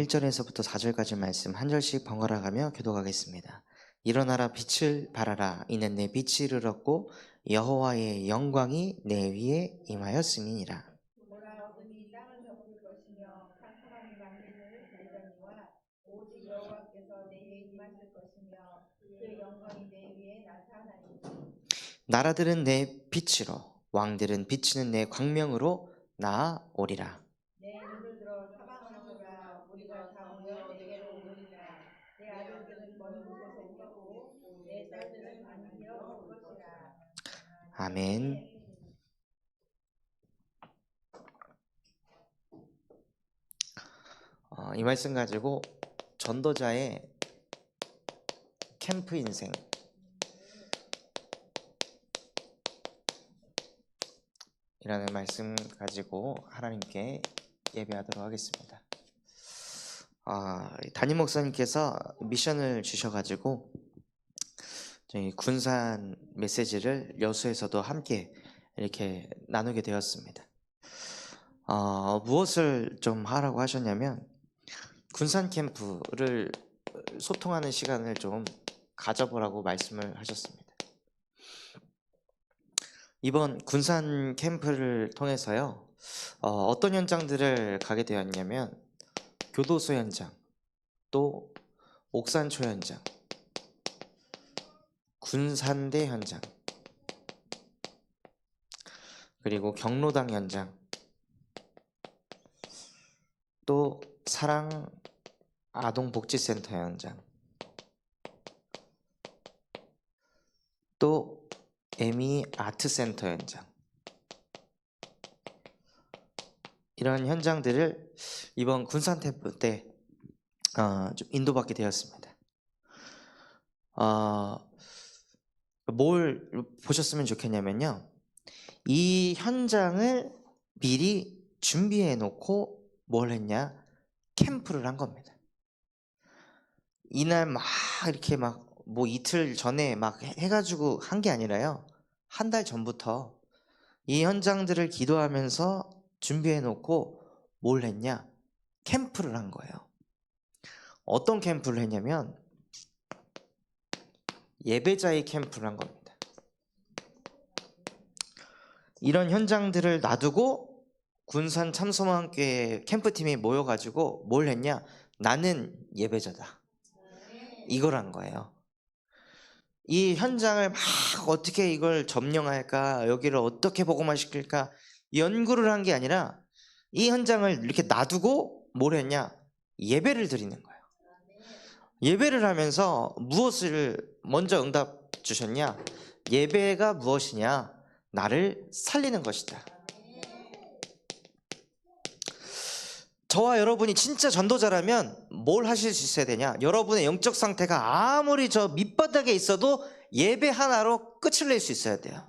1절에서부터 4절까지 말씀 한 절씩 번갈아 가며 교독하겠습니다. 일어나라 빛을 발하라. 이는 내 빛이 이르렀고 여호와의 영광이 내 위에 임하였음이니라. 보라, 어둠이 땅을 덮을 것이며 캄캄한 밤을 달려니와 오직 여호와께서 내게 임하실 것이며 그 영광이 내 위에 나타나리니. 나라들은 내 빛으로 왕들은 비치는 내 광명으로 나아오리라. 내 눈을 들어 사방을 보라. 우리가 다 모여 내게로 오리라. 내 아들들은 먼 곳에서 오겠고 내 딸들은 안기어 올 것이라. 아멘. 이 말씀 가지고 전도자의 캠프 인생 이라는 말씀 가지고 하나님께 예배하도록 하겠습니다. 담임 목사님께서 미션을 주셔가지고 저희 군산 메시지를 여수에서도 함께 이렇게 나누게 되었습니다. 무엇을 좀 하라고 하셨냐면 군산 캠프를 소통하는 시간을 좀 가져보라고 말씀을 하셨습니다. 이번 군산 캠프를 통해서요, 어떤 현장들을 가게 되었냐면 교도소 현장, 또 옥산초 현장, 군산대 현장, 그리고 경로당 현장, 또 사랑 아동복지센터 현장, 또 에미 아트센터 현장, 이런 현장들을 이번 군산 캠프 때 좀 인도받게 되었습니다. 뭘 보셨으면 좋겠냐면요, 이 현장을 미리 준비해 놓고 뭘 했냐? 캠프를 한 겁니다. 이날 막 이렇게 막 뭐 이틀 전에 막 해가지고 한 게 아니라요, 한 달 전부터 이 현장들을 기도하면서 준비해 놓고 뭘 했냐? 캠프를 한 거예요. 어떤 캠프를 했냐면 예배자의 캠프를 한 겁니다. 이런 현장들을 놔두고 군산 참소망교회 캠프팀이 모여가지고 뭘 했냐? 나는 예배자다, 이걸 한 거예요. 이 현장을 막 어떻게 이걸 점령할까, 여기를 어떻게 복음화시킬까 연구를 한 게 아니라 이 현장을 이렇게 놔두고 뭘 했냐? 예배를 드리는 거예요. 예배를 하면서 무엇을 먼저 응답 주셨냐? 예배가 무엇이냐? 나를 살리는 것이다. 저와 여러분이 진짜 전도자라면 뭘 하실 수 있어야 되냐? 여러분의 영적 상태가 아무리 저 밑바닥에 있어도 예배 하나로 끝을 낼 수 있어야 돼요.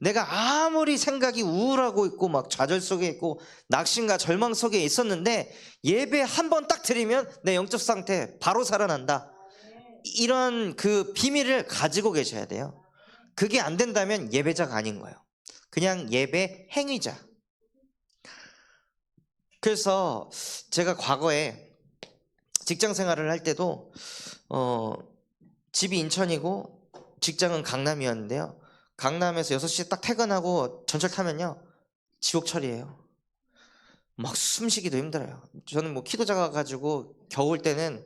내가 아무리 생각이 우울하고 있고 막 좌절 속에 있고 낙심과 절망 속에 있었는데 예배 한 번 딱 드리면 내 영적 상태 바로 살아난다. 이런 그 비밀을 가지고 계셔야 돼요. 그게 안 된다면 예배자가 아닌 거예요. 그냥 예배 행위자. 그래서 제가 과거에 직장 생활을 할 때도 집이 인천이고 직장은 강남이었는데요, 강남에서 6시에 딱 퇴근하고 전철 타면요 지옥철이에요. 막 숨쉬기도 힘들어요. 저는 뭐 키도 작아가지고 겨울 때는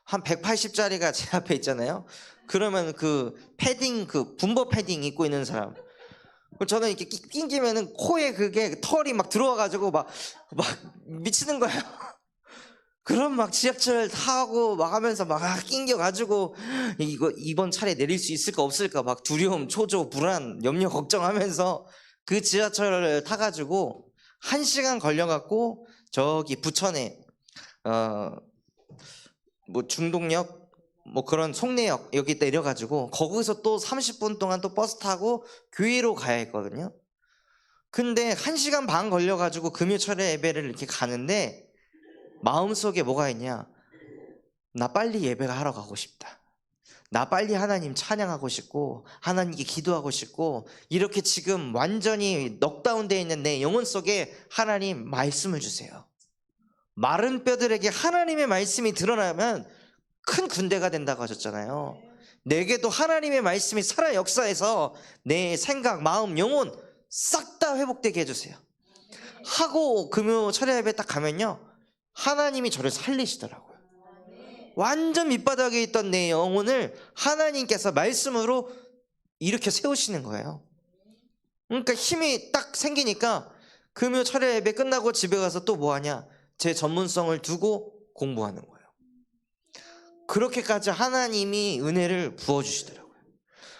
한 180짜리가 제 앞에 있잖아요. 그러면 그 패딩, 그 분버 패딩 입고 있는 사람, 저는 이렇게 낑기면은 코에 그게 털이 막 들어와가지고 막 미치는 거예요. 그럼 막 지하철 타고 막 하면서 막 낑겨가지고 이거 이번 차례 내릴 수 있을까 없을까 막 두려움, 초조, 불안, 염려, 걱정하면서 그 지하철을 타가지고 1시간 걸려갖고 저기 부천에 뭐 중동역 뭐 그런 송내역 여기 내려가지고 거기서 또 30분 동안 또 버스 타고 교회로 가야 했거든요. 근데 1시간 반 걸려가지고 금요철에 예배를 이렇게 가는데 마음속에 뭐가 있냐? 나 빨리 예배가 하러 가고 싶다. 나 빨리 하나님 찬양하고 싶고 하나님께 기도하고 싶고, 이렇게 지금 완전히 넉다운되어 있는 내 영혼 속에 하나님 말씀을 주세요. 마른 뼈들에게 하나님의 말씀이 드러나면 큰 군대가 된다고 하셨잖아요. 내게도 하나님의 말씀이 살아 역사해서 내 생각, 마음, 영혼 싹 다 회복되게 해주세요. 하고 금요 철야 예배 딱 가면요, 하나님이 저를 살리시더라고요. 완전 밑바닥에 있던 내 영혼을 하나님께서 말씀으로 이렇게 세우시는 거예요. 그러니까 힘이 딱 생기니까 금요 철야 예배 끝나고 집에 가서 또 뭐 하냐, 제 전문성을 두고 공부하는 거예요. 그렇게까지 하나님이 은혜를 부어주시더라고요.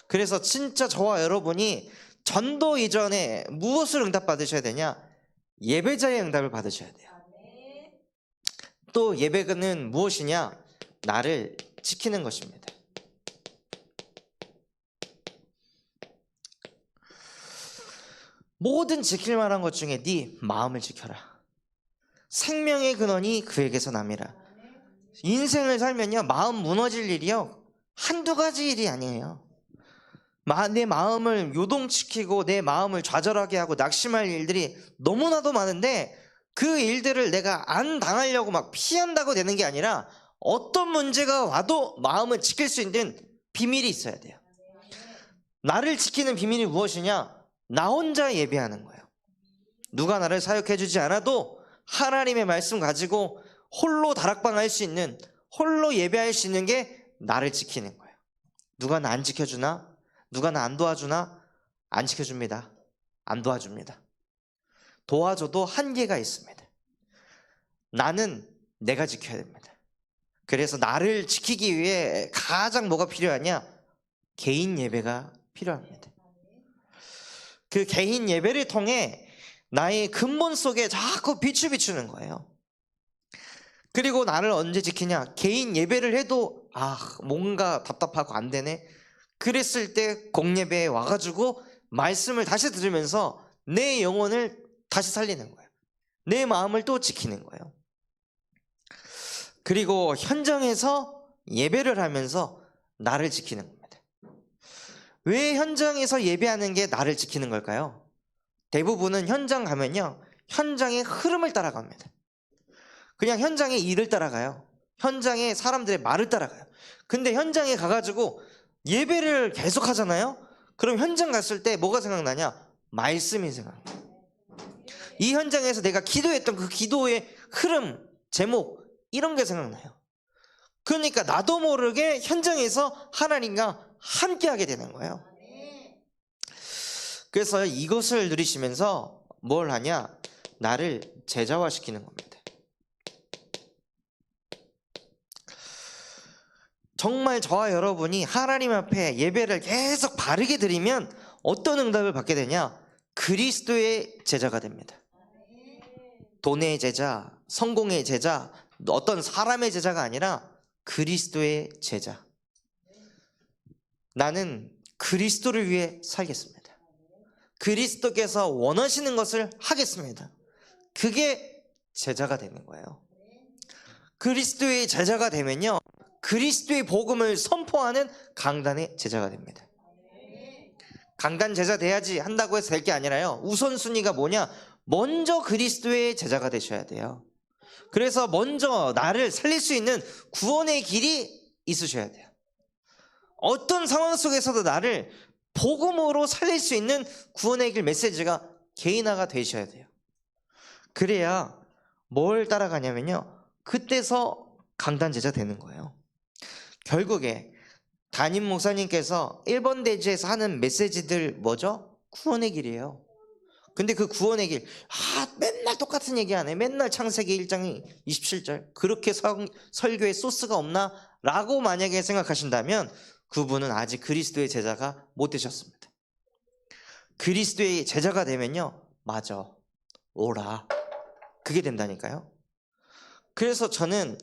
그래서 진짜 저와 여러분이 전도 이전에 무엇을 응답받으셔야 되냐? 예배자의 응답을 받으셔야 돼요. 또 예배는 무엇이냐? 나를 지키는 것입니다. 모든 지킬 만한 것 중에 네 마음을 지켜라. 생명의 근원이 그에게서 남이라. 인생을 살면요, 마음 무너질 일이요 한두 가지 일이 아니에요. 내 마음을 요동시키고 내 마음을 좌절하게 하고 낙심할 일들이 너무나도 많은데, 그 일들을 내가 안 당하려고 막 피한다고 되는 게 아니라 어떤 문제가 와도 마음을 지킬 수 있는 비밀이 있어야 돼요. 나를 지키는 비밀이 무엇이냐? 나 혼자 예배하는 거예요. 누가 나를 사역해 주지 않아도 하나님의 말씀 가지고 홀로 다락방 할 수 있는, 홀로 예배할 수 있는 게 나를 지키는 거예요. 누가 나 안 지켜주나? 누가 나 안 도와주나? 안 지켜줍니다. 안 도와줍니다. 도와줘도 한계가 있습니다. 나는 내가 지켜야 됩니다. 그래서 나를 지키기 위해 가장 뭐가 필요하냐? 개인 예배가 필요합니다. 그 개인 예배를 통해 나의 근본 속에 자꾸 빛을 비추는 거예요. 그리고 나를 언제 지키냐? 개인 예배를 해도 뭔가 답답하고 안 되네, 그랬을 때 공예배에 와가지고 말씀을 다시 들으면서 내 영혼을 다시 살리는 거예요. 내 마음을 또 지키는 거예요. 그리고 현장에서 예배를 하면서 나를 지키는 겁니다. 왜 현장에서 예배하는 게 나를 지키는 걸까요? 대부분은 현장 가면요, 현장의 흐름을 따라갑니다. 그냥 현장의 일을 따라가요. 현장의 사람들의 말을 따라가요. 근데 현장에 가가지고 예배를 계속 하잖아요. 그럼 현장 갔을 때 뭐가 생각나냐? 말씀이 생각나요. 이 현장에서 내가 기도했던 그 기도의 흐름, 제목, 이런 게 생각나요. 그러니까 나도 모르게 현장에서 하나님과 함께 하게 되는 거예요. 그래서 이것을 누리시면서 뭘 하냐? 나를 제자화시키는 겁니다. 정말 저와 여러분이 하나님 앞에 예배를 계속 바르게 드리면 어떤 응답을 받게 되냐? 그리스도의 제자가 됩니다. 돈의 제자, 성공의 제자, 어떤 사람의 제자가 아니라 그리스도의 제자. 나는 그리스도를 위해 살겠습니다. 그리스도께서 원하시는 것을 하겠습니다. 그게 제자가 되는 거예요. 그리스도의 제자가 되면요, 그리스도의 복음을 선포하는 강단의 제자가 됩니다. 강단 제자 돼야지 한다고 해서 될 게 아니라요, 우선순위가 뭐냐? 먼저 그리스도의 제자가 되셔야 돼요. 그래서 먼저 나를 살릴 수 있는 구원의 길이 있으셔야 돼요. 어떤 상황 속에서도 나를 복음으로 살릴 수 있는 구원의 길 메시지가 개인화가 되셔야 돼요. 그래야 뭘 따라가냐면요, 그때서 강단 제자 되는 거예요. 결국에 담임 목사님께서 1번 대지에서 하는 메시지들 뭐죠? 구원의 길이에요. 근데 그 구원의 길, 맨날 똑같은 얘기 안 해. 맨날 창세기 1장 27절 그렇게 설교에 소스가 없나? 라고 만약에 생각하신다면 그분은 아직 그리스도의 제자가 못 되셨습니다. 그리스도의 제자가 되면요, 맞아, 오라, 그게 된다니까요. 그래서 저는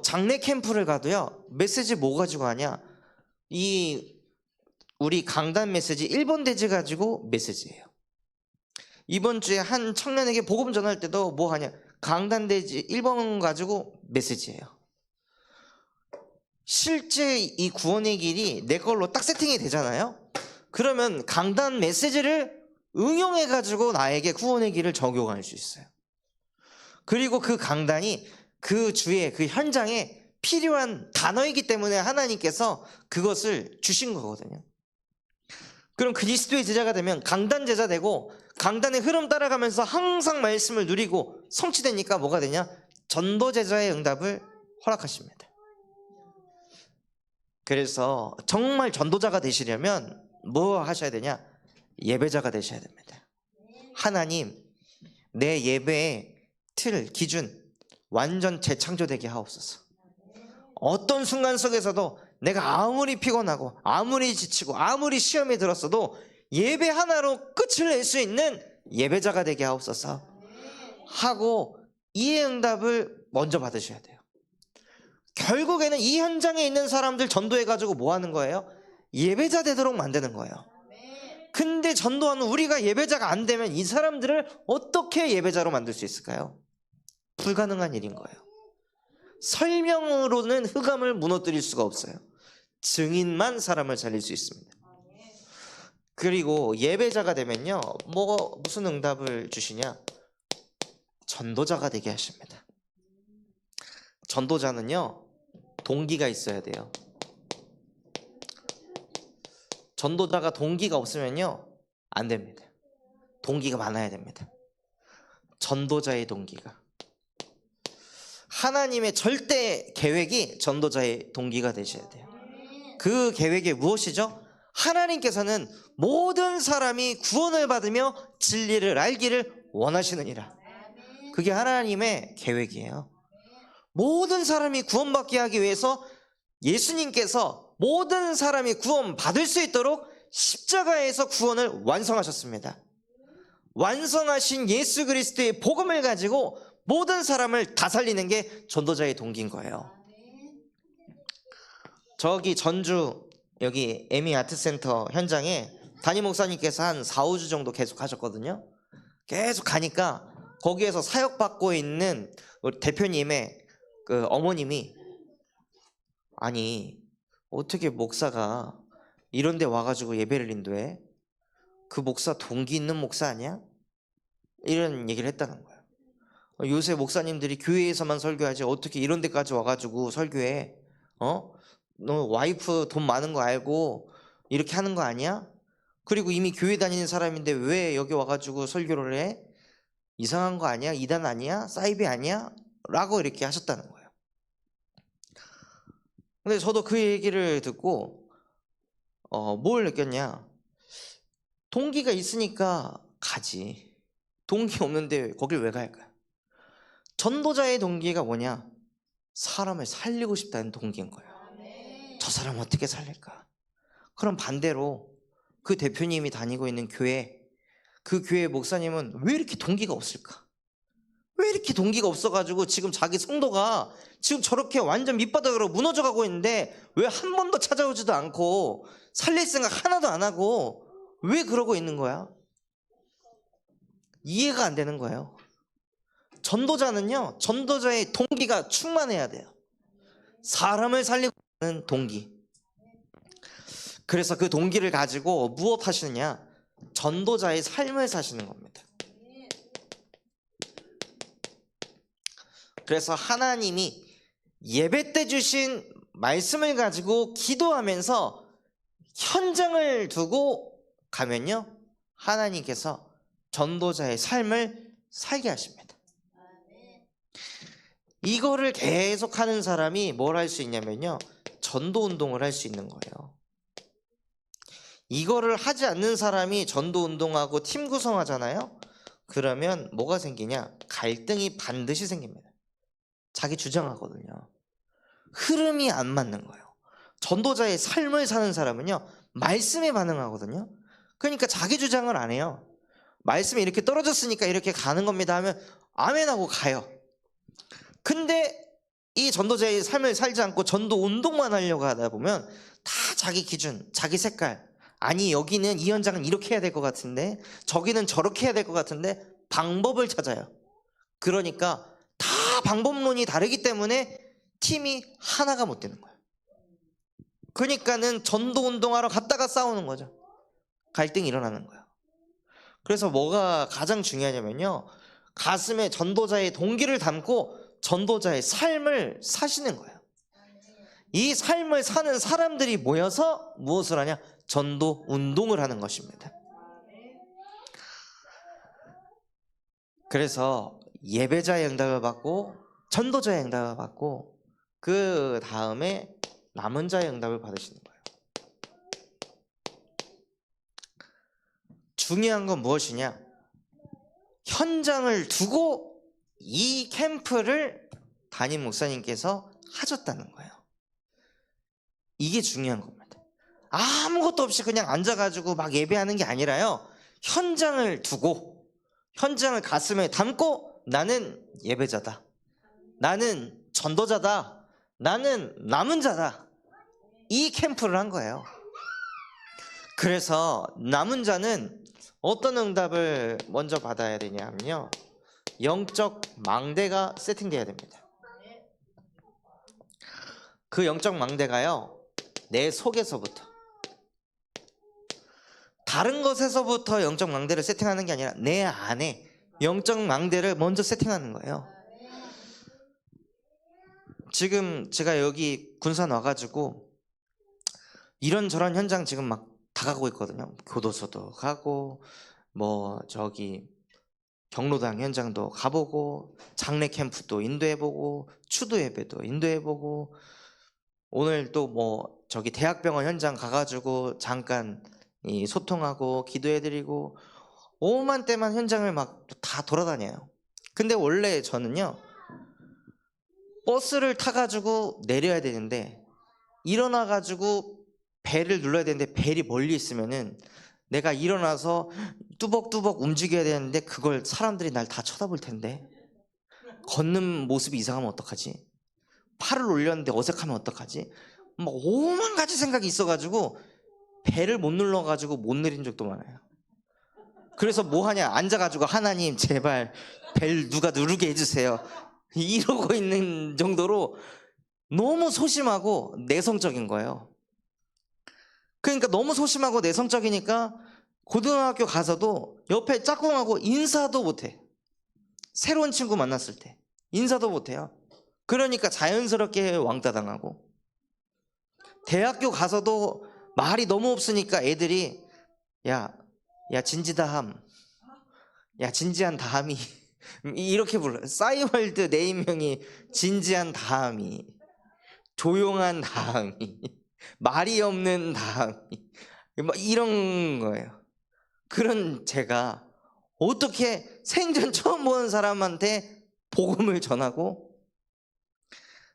장례 캠프를 가도요, 메시지 뭐 가지고 하냐? 우리 강단 메시지 1번 대지 가지고 메시지예요. 이번 주에 한 청년에게 복음 전할 때도 뭐 하냐? 강단 대지 1번 가지고 메시지예요. 실제 이 구원의 길이 내 걸로 딱 세팅이 되잖아요. 그러면 강단 메시지를 응용해 가지고 나에게 구원의 길을 적용할 수 있어요. 그리고 그 강단이 그 주의 그 현장에 필요한 단어이기 때문에 하나님께서 그것을 주신 거거든요. 그럼 그리스도의 제자가 되면 강단 제자 되고 강단의 흐름 따라가면서 항상 말씀을 누리고 성취되니까 뭐가 되냐? 전도 제자의 응답을 허락하십니다. 그래서 정말 전도자가 되시려면 뭐 하셔야 되냐? 예배자가 되셔야 됩니다. 하나님, 내 예배의 틀, 기준 완전 재창조되게 하옵소서. 어떤 순간 속에서도 내가 아무리 피곤하고 아무리 지치고 아무리 시험에 들었어도 예배 하나로 끝을 낼 수 있는 예배자가 되게 하옵소서 하고 이의 응답을 먼저 받으셔야 돼요. 결국에는 이 현장에 있는 사람들 전도해가지고 뭐 하는 거예요? 예배자 되도록 만드는 거예요. 근데 전도하는 우리가 예배자가 안 되면 이 사람들을 어떻게 예배자로 만들 수 있을까요? 불가능한 일인 거예요. 설명으로는 흑암을 무너뜨릴 수가 없어요. 증인만 사람을 살릴 수 있습니다. 그리고 예배자가 되면요, 무슨 응답을 주시냐? 전도자가 되게 하십니다. 전도자는요, 동기가 있어야 돼요. 전도자가 동기가 없으면요, 안 됩니다. 동기가 많아야 됩니다. 전도자의 동기가. 하나님의 절대 계획이 전도자의 동기가 되셔야 돼요. 그 계획이 무엇이죠? 하나님께서는 모든 사람이 구원을 받으며 진리를 알기를 원하시느니라. 그게 하나님의 계획이에요. 모든 사람이 구원받게 하기 위해서 예수님께서 모든 사람이 구원받을 수 있도록 십자가에서 구원을 완성하셨습니다. 완성하신 예수 그리스도의 복음을 가지고 모든 사람을 다 살리는 게 전도자의 동기인 거예요. 저기 전주 여기 에미 아트센터 현장에 담임 목사님께서 한 4, 5주 정도 계속 하셨거든요. 계속 가니까 거기에서 사역받고 있는 우리 대표님의 그 어머님이, 아니 어떻게 목사가 이런 데 와가지고 예배를 인도해? 그 목사 동기 있는 목사 아니야? 이런 얘기를 했다는 거예요. 요새 목사님들이 교회에서만 설교하지 어떻게 이런 데까지 와가지고 설교해? 너 와이프 돈 많은 거 알고 이렇게 하는 거 아니야? 그리고 이미 교회 다니는 사람인데 왜 여기 와가지고 설교를 해? 이상한 거 아니야? 이단 아니야? 사이비 아니야? 라고 이렇게 하셨다는 거예요. 근데 저도 그 얘기를 듣고 뭘 느꼈냐? 동기가 있으니까 가지. 동기 없는데 거길 왜 갈까요? 전도자의 동기가 뭐냐? 사람을 살리고 싶다는 동기인 거예요. 저 사람 어떻게 살릴까? 그럼 반대로 그 대표님이 다니고 있는 교회, 그 교회 목사님은 왜 이렇게 동기가 없을까? 왜 이렇게 동기가 없어가지고 지금 자기 성도가 지금 저렇게 완전 밑바닥으로 무너져가고 있는데 왜 한 번도 찾아오지도 않고 살릴 생각 하나도 안 하고 왜 그러고 있는 거야? 이해가 안 되는 거예요. 전도자는요, 전도자의 동기가 충만해야 돼요. 사람을 살리고 있는 동기. 그래서 그 동기를 가지고 무엇 하시느냐? 전도자의 삶을 사시는 겁니다. 그래서 하나님이 예배 때 주신 말씀을 가지고 기도하면서 현장을 두고 가면요, 하나님께서 전도자의 삶을 살게 하십니다. 이거를 계속 하는 사람이 뭘 할 수 있냐면요, 전도 운동을 할 수 있는 거예요. 이거를 하지 않는 사람이 전도 운동하고 팀 구성하잖아요. 그러면 뭐가 생기냐? 갈등이 반드시 생깁니다. 자기 주장하거든요. 흐름이 안 맞는 거예요. 전도자의 삶을 사는 사람은요, 말씀에 반응하거든요. 그러니까 자기 주장을 안 해요. 말씀이 이렇게 떨어졌으니까 이렇게 가는 겁니다 하면 아멘 하고 가요. 근데 이 전도자의 삶을 살지 않고 전도 운동만 하려고 하다 보면 다 자기 기준, 자기 색깔, 아니 여기는 이 현장은 이렇게 해야 될 것 같은데 저기는 저렇게 해야 될 것 같은데 방법을 찾아요. 그러니까 다 방법론이 다르기 때문에 팀이 하나가 못 되는 거예요. 그러니까는 전도 운동하러 갔다가 싸우는 거죠. 갈등이 일어나는 거예요. 그래서 뭐가 가장 중요하냐면요, 가슴에 전도자의 동기를 담고 전도자의 삶을 사시는 거예요. 이 삶을 사는 사람들이 모여서 무엇을 하냐? 전도 운동을 하는 것입니다. 그래서 예배자의 응답을 받고 전도자의 응답을 받고 그 다음에 남은 자의 응답을 받으시는 거예요. 중요한 건 무엇이냐? 현장을 두고 이 캠프를 담임 목사님께서 하셨다는 거예요. 이게 중요한 겁니다. 아무것도 없이 그냥 앉아가지고 막 예배하는 게 아니라요. 현장을 두고 현장을 가슴에 담고 나는 예배자다. 나는 전도자다. 나는 남은 자다. 이 캠프를 한 거예요. 그래서 남은 자는 어떤 응답을 먼저 받아야 되냐면요. 영적 망대가 세팅돼야 됩니다. 그 영적 망대가요. 내 속에서부터 다른 것에서부터 영적 망대를 세팅하는 게 아니라 내 안에 영적 망대를 먼저 세팅하는 거예요. 지금 제가 여기 군산 와가지고 이런저런 현장 지금 막 다 가고 있거든요. 교도소도 가고 뭐 저기 경로당 현장도 가보고 장례 캠프도 인도해보고 추도 예배도 인도해보고 오늘 또 뭐 저기 대학병원 현장 가가지고 잠깐 이 소통하고 기도해드리고 오만 때만 현장을 막 다 돌아다녀요. 근데 원래 저는요 버스를 타가지고 내려야 되는데 일어나가지고 벨을 눌러야 되는데 벨이 멀리 있으면은 내가 일어나서 뚜벅뚜벅 움직여야 되는데 그걸 사람들이 날 다 쳐다볼 텐데 걷는 모습이 이상하면 어떡하지? 팔을 올렸는데 어색하면 어떡하지? 막 오만 가지 생각이 있어가지고 벨을 못 눌러가지고 못 내린 적도 많아요. 그래서 뭐 하냐? 앉아가지고 하나님 제발 벨 누가 누르게 해주세요. 이러고 있는 정도로 너무 소심하고 내성적인 거예요. 그러니까 너무 소심하고 내성적이니까 고등학교 가서도 옆에 짝꿍하고 인사도 못해. 새로운 친구 만났을 때 인사도 못해요. 그러니까 자연스럽게 왕따 당하고 대학교 가서도 말이 너무 없으니까 애들이 야 진지다함 야 진지한 다함이 이렇게 불러요. 싸이월드 네임명이 진지한 다함이 조용한 다함이 말이 없는 다함이 막 이런 거예요. 그런 제가 어떻게 생전 처음 보는 사람한테 복음을 전하고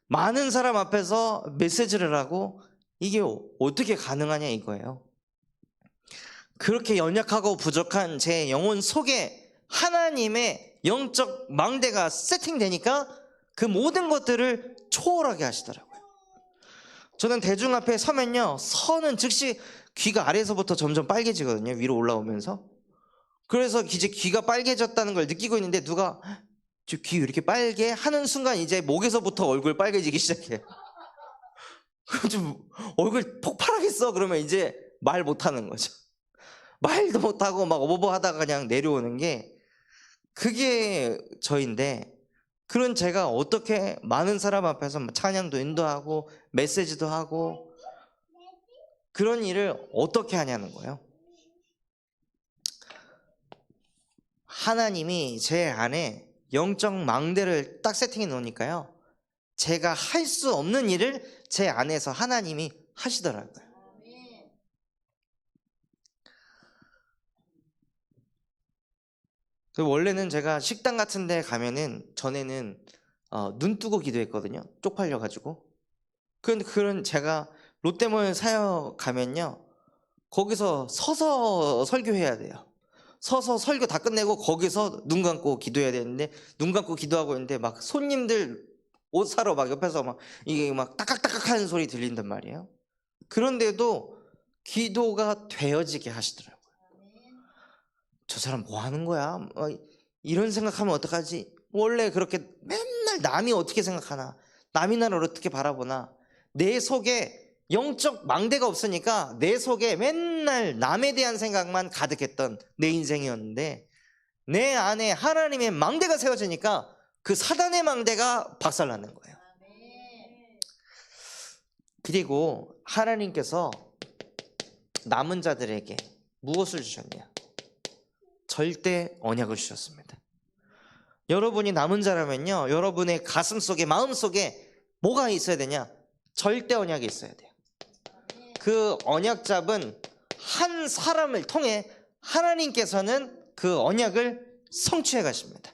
많은 사람 앞에서 메시지를 하고 이게 어떻게 가능하냐 이거예요. 그렇게 연약하고 부족한 제 영혼 속에 하나님의 영적 망대가 세팅되니까 그 모든 것들을 초월하게 하시더라고요. 저는 대중 앞에 서면요 서는 즉시 귀가 아래에서부터 점점 빨개지거든요. 위로 올라오면서. 그래서 이제 귀가 빨개졌다는 걸 느끼고 있는데 누가 저 귀 왜 이렇게 빨개? 하는 순간 이제 목에서부터 얼굴 빨개지기 시작해요. 좀 얼굴 폭발하겠어 그러면 이제 말 못하는 거죠. 말도 못하고 막 어버버하다가 그냥 내려오는 게 그게 저인데 그런 제가 어떻게 많은 사람 앞에서 찬양도 인도하고 메시지도 하고 그런 일을 어떻게 하냐는 거예요. 하나님이 제 안에 영적 망대를 딱 세팅해 놓으니까요 제가 할 수 없는 일을 제 안에서 하나님이 하시더라고요. 원래는 제가 식당 같은 데 가면은 전에는 눈 뜨고 기도했거든요. 쪽팔려가지고. 그런데 그런 제가 롯데몰 사역 가면요 거기서 서서 설교해야 돼요. 서서 설교 다 끝내고 거기서 눈 감고 기도해야 되는데 눈 감고 기도하고 있는데 막 손님들 옷 사러 막 옆에서 막 이게 막 따깍따깍 하는 소리 들린단 말이에요. 그런데도 기도가 되어지게 하시더라고요. 저 사람 뭐 하는 거야? 이런 생각하면 어떡하지? 원래 그렇게 맨날 남이 어떻게 생각하나 남이 나를 어떻게 바라보나 내 속에 영적 망대가 없으니까 내 속에 맨날 남에 대한 생각만 가득했던 내 인생이었는데 내 안에 하나님의 망대가 세워지니까 그 사단의 망대가 박살나는 거예요. 그리고 하나님께서 남은 자들에게 무엇을 주셨냐? 절대 언약을 주셨습니다. 여러분이 남은 자라면요, 여러분의 가슴 속에, 마음 속에 뭐가 있어야 되냐? 절대 언약이 있어야 돼요. 그 언약 잡은 한 사람을 통해 하나님께서는 그 언약을 성취해 가십니다.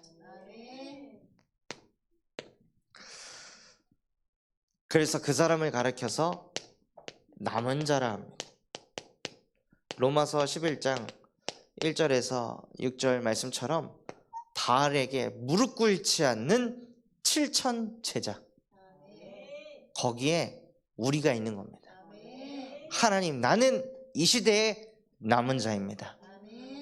그래서 그 사람을 가리켜서 남은 자라 합니다. 로마서 11장 1절에서 6절 말씀처럼 바알에게 무릎 꿇지 않는 7천 제자, 거기에 우리가 있는 겁니다. 하나님, 나는 이 시대의 남은 자입니다.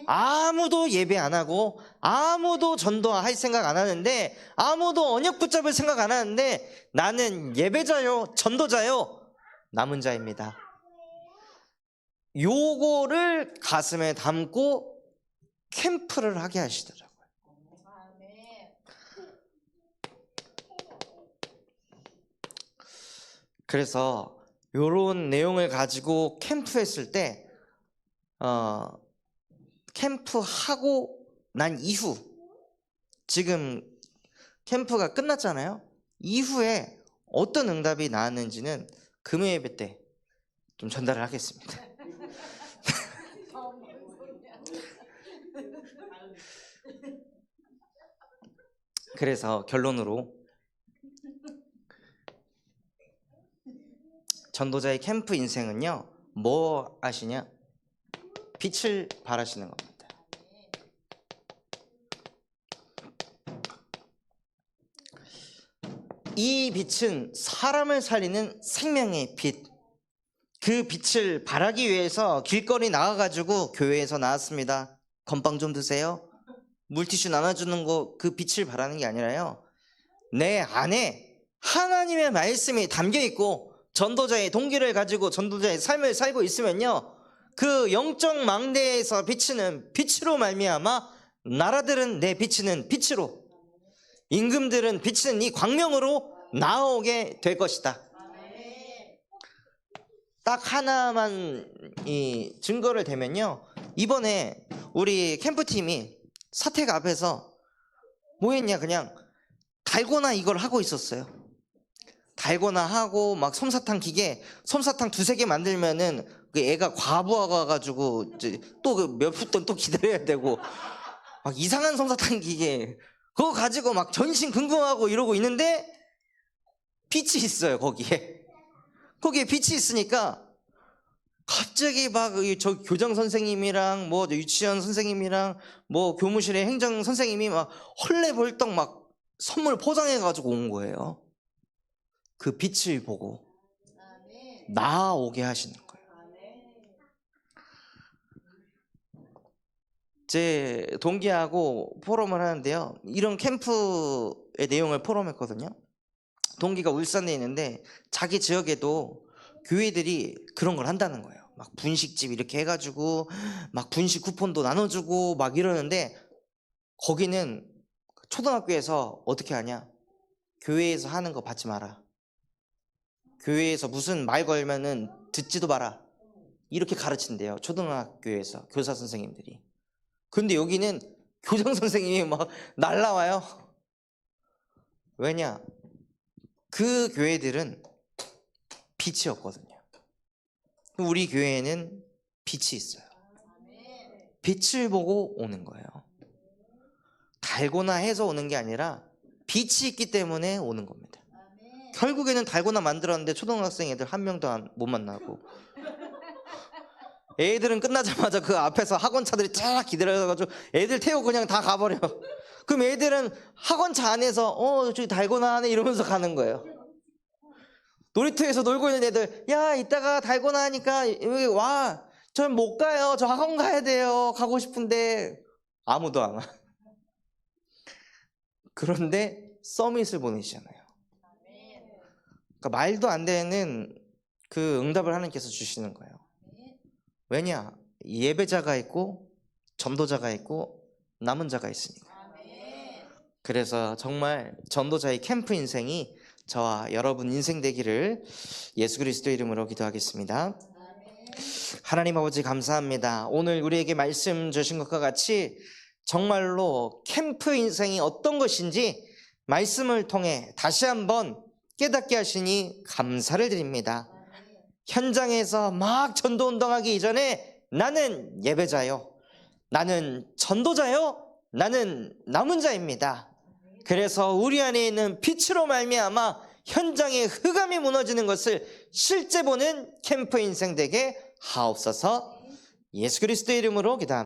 아무도 예배 안 하고 아무도 전도할 생각 안 하는데, 아무도 언약 붙잡을 생각 안 하는데, 나는 예배자요, 전도자요, 남은 자입니다. 요거를 가슴에 담고 캠프를 하게 하시더라고요. 그래서 요런 내용을 가지고 캠프했을 때 캠프하고 난 이후, 지금 캠프가 끝났잖아요. 이후에 어떤 응답이 나왔는지는 금요 예배 때 좀 전달을 하겠습니다. 그래서 결론으로, 전도자의 캠프 인생은요, 뭐 하시냐? 빛을 발하시는 겁니다. 이 빛은 사람을 살리는 생명의 빛. 그 빛을 발하기 위해서 길거리 나가가지고 교회에서 나왔습니다. 건빵 좀 드세요. 물티슈 나눠주는 거, 그 빛을 발하는 게 아니라요, 내 안에 하나님의 말씀이 담겨 있고 전도자의 동기를 가지고 전도자의 삶을 살고 있으면요, 그 영적 망대에서 비치는 빛으로 말미암아 나라들은 내 비치는 빛으로, 임금들은 비치는 이 광명으로 나오게 될 것이다. 딱 하나만 이 증거를 대면요, 이번에 우리 캠프팀이 사택 앞에서 뭐 했냐, 그냥 달고나 이걸 하고 있었어요. 달고나 하고 막 솜사탕 기계, 솜사탕 2-3개 만들면은 그 애가 과부하가 가지고 또 그 몇 분 또 기다려야 되고, 막 이상한 솜사탕 기계 그거 가지고 막 전신긍긍하고 이러고 있는데 빛이 있어요. 거기에 빛이 있으니까 갑자기 막 저 교장 선생님이랑 뭐 유치원 선생님이랑 뭐 교무실의 행정 선생님이 막 헐레벌떡 막 선물 포장해 가지고 온 거예요. 그 빛을 보고 나오게 하시는 거예요. 제 동기하고 포럼을 하는데요, 이런 캠프의 내용을 포럼했거든요. 동기가 울산에 있는데 자기 지역에도 교회들이 그런 걸 한다는 거예요. 막 분식집 이렇게 해가지고 막 분식 쿠폰도 나눠주고 막 이러는데, 거기는 초등학교에서 어떻게 하냐? 교회에서 하는 거 받지 마라. 교회에서 무슨 말 걸면은 듣지도 마라. 이렇게 가르친대요, 초등학교에서 교사 선생님들이. 근데 여기는 교장 선생님이 막 날라와요. 왜냐? 그 교회들은 빛이 없거든요. 우리 교회에는 빛이 있어요. 빛을 보고 오는 거예요. 달고나 해서 오는 게 아니라 빛이 있기 때문에 오는 겁니다. 결국에는 달고나 만들었는데 초등학생 애들 한 명도 못 만나고, 애들은 끝나자마자 그 앞에서 학원차들이 쫙 기다려가지고 애들 태우고 그냥 다 가버려. 그럼 애들은 학원차 안에서 저기 달고나 하네 이러면서 가는 거예요. 놀이터에서 놀고 있는 애들, 야 이따가 달고나 하니까 여기 와. 전 못 가요. 저 학원 가야 돼요. 가고 싶은데. 아무도 안 와. 그런데 서밋을 보내시잖아요. 그러니까 말도 안 되는 그 응답을 하나님께서 주시는 거예요. 왜냐? 예배자가 있고 전도자가 있고 남은 자가 있으니까. 그래서 정말 전도자의 캠프 인생이 저와 여러분 인생 되기를 예수 그리스도 이름으로 기도하겠습니다. 하나님 아버지 감사합니다. 오늘 우리에게 말씀 주신 것과 같이 정말로 캠프 인생이 어떤 것인지 말씀을 통해 다시 한번 깨닫게 하시니 감사를 드립니다. 현장에서 막 전도 운동하기 이전에 나는 예배자요, 나는 전도자요, 나는 남은 자입니다. 그래서 우리 안에 있는 빛으로 말미암아 현장의 흑암이 무너지는 것을 실제 보는 캠프 인생 되게 하옵소서. 예수 그리스도의 이름으로 기도합니다.